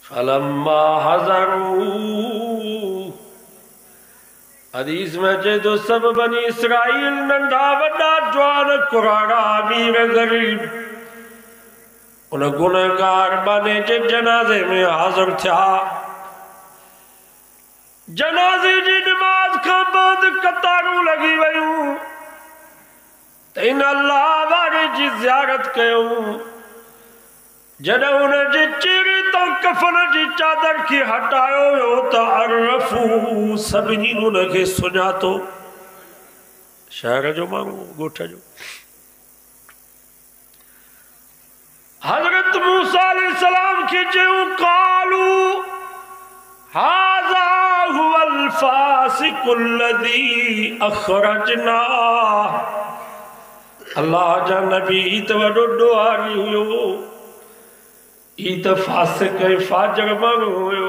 فلما حضروا حدیث میں جو سب بنی اسرائیل ننڈا وڈا جوان کراڑا امیر غریب ان گنہگار بنے جے جنازے میں حاضر تھا جنازے جی نماز کا بعد قطاروں لگی ویوں تین اللہ بارے جی زیارت کیوں جنہوں نے جی چیری تو کفن جی چادر کی ہٹائیو ہو تعرفو سبنی انہوں نے سنیا تو شہر جو مانگو گوٹھا جو حضرت موسیٰ علیہ السلام کی جو قالو هذا هو الفاسق الذي اخرجنا اللہ جا نبی ایتوڑو دعاری ہوئے ایت فاسق فاجر مانگو ہوئے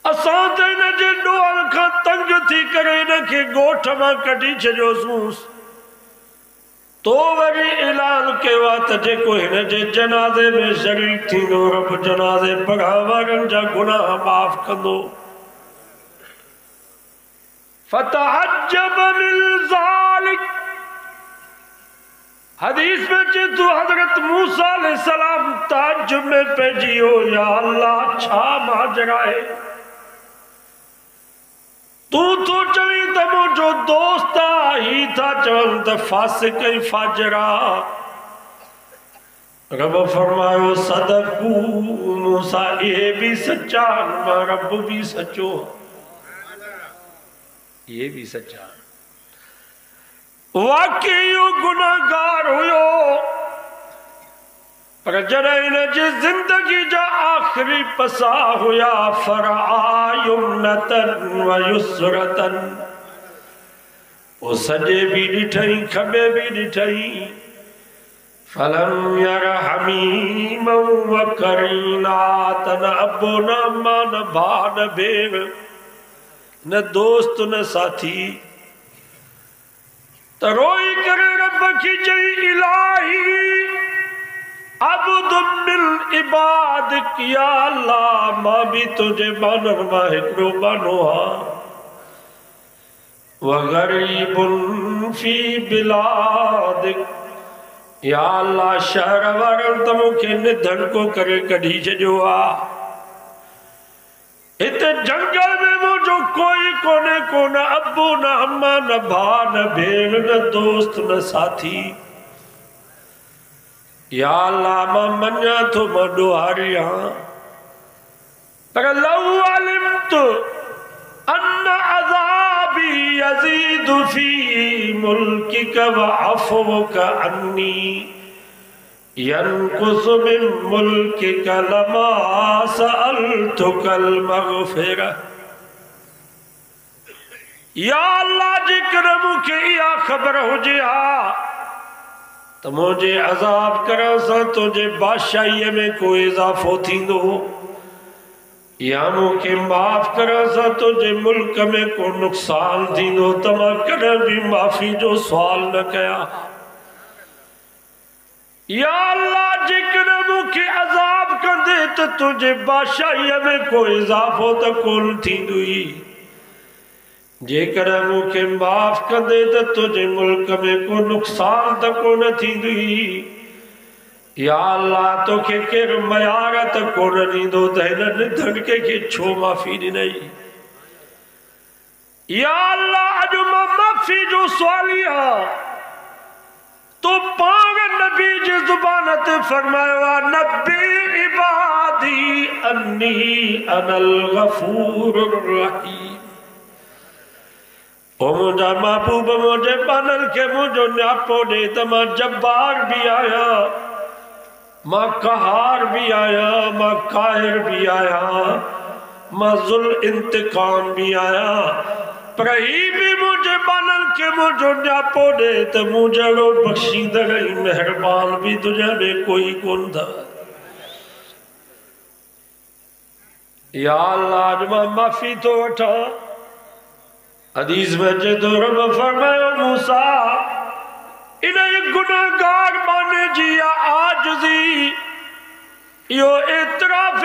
اساں تے نجے دعا کا تنگ تھی کرے نہ کہ گوٹھ ماں کٹی چھجو سوس تو وری اعلان کے وقت جے کوئی نجے جنازے میں شریک تھی نو رب جنازے پڑھا وارن جا گناہ معاف کندو فتحجب من ذالک حدیث میں تو حضرت موسیٰ علیہ السلام تعجب میں پیجیو یا اللہ چھا ماجرائے تو چوی تمو جو دوستا ہی تھا چون تا فاسق فاجرہ رب فرمائے صدقو موسیٰ یہ بھی سچا رب بھی سچو یہ بھی سچا واقعی گناہگار ہوئے پر جنہیں جی زندگی جا آخری پسا ہویا فرعا یمنتن و یسرتن وہ سجے بھی ڈٹھائیں کھبے بھی ڈٹھائیں فلم یر حمیم و کرینات نہ ابو نہ اماں نہ بھا نہ بیر نہ دوست نہ ساتھی تروئی کرے رب کی جئی الہی عبد من عبادک یا اللہ ماں بھی تجھے بانر ماہکرو بانوہا وغریب فی بلادک یا اللہ شہر وارن تمو کے ندھن کو کرے کڑھی ججوا اتنے جنگل میں مجھو کوئی کونے کو نہ ابو نہ اماں نہ بھا نہ بھیڑ نہ دوست نہ ساتھی یا اللہ میں منیا تو میں دوہاری ہاں پر لو علمت ان عذابی یزید فی ملکک و عفوک انی ینقص من ملکک لما سألتک المغفرہ یا اللہ جی کرمو کے یا خبر ہو جہا تو مجھے عذاب کرا سا تجھے بادشاہی میں کوئی اضافہ تھی دو یا مجھے معاف کرا سا تجھے ملک میں کوئی نقصان تھی دو تمہا کرا بھی معافی جو سوال نہ کیا یا اللہ جکر مجھے عذاب کر دے تو تجھے بادشاہی میں کوئی اضافہ تو کون تھی دوئی جے کرمو کے معاف کر دے تو تجھے ملک میں کو نقصان تکو نہ تھی دوئی یا اللہ تو کہ کر میارت کو نہیں دو دہنن دھنکے کے چھو معافی نہیں یا اللہ جو معافی جو سوالیہ تو پانگ نبی جی زبانت فرمائے نبی عبادی انی انا الغفور الرحیم او مجھا محبوب مجھے بانل کے مجھو نیاپو دے تمہ جبار بھی آیا ماں قہار بھی آیا ماں قاہر بھی آیا ماں ذل انتقام بھی آیا پرہی بھی مجھے بانل کے مجھو نیاپو دے تو مجھے رو بخشی دگئی مہربان بھی تجھے میں کوئی کون تھا یا اللہ آج میں معافی تو اٹھا حدیث میں جدو رب فرمائے موسیٰ انہیں گناہگار بانے جیا آجزی یو اعتراف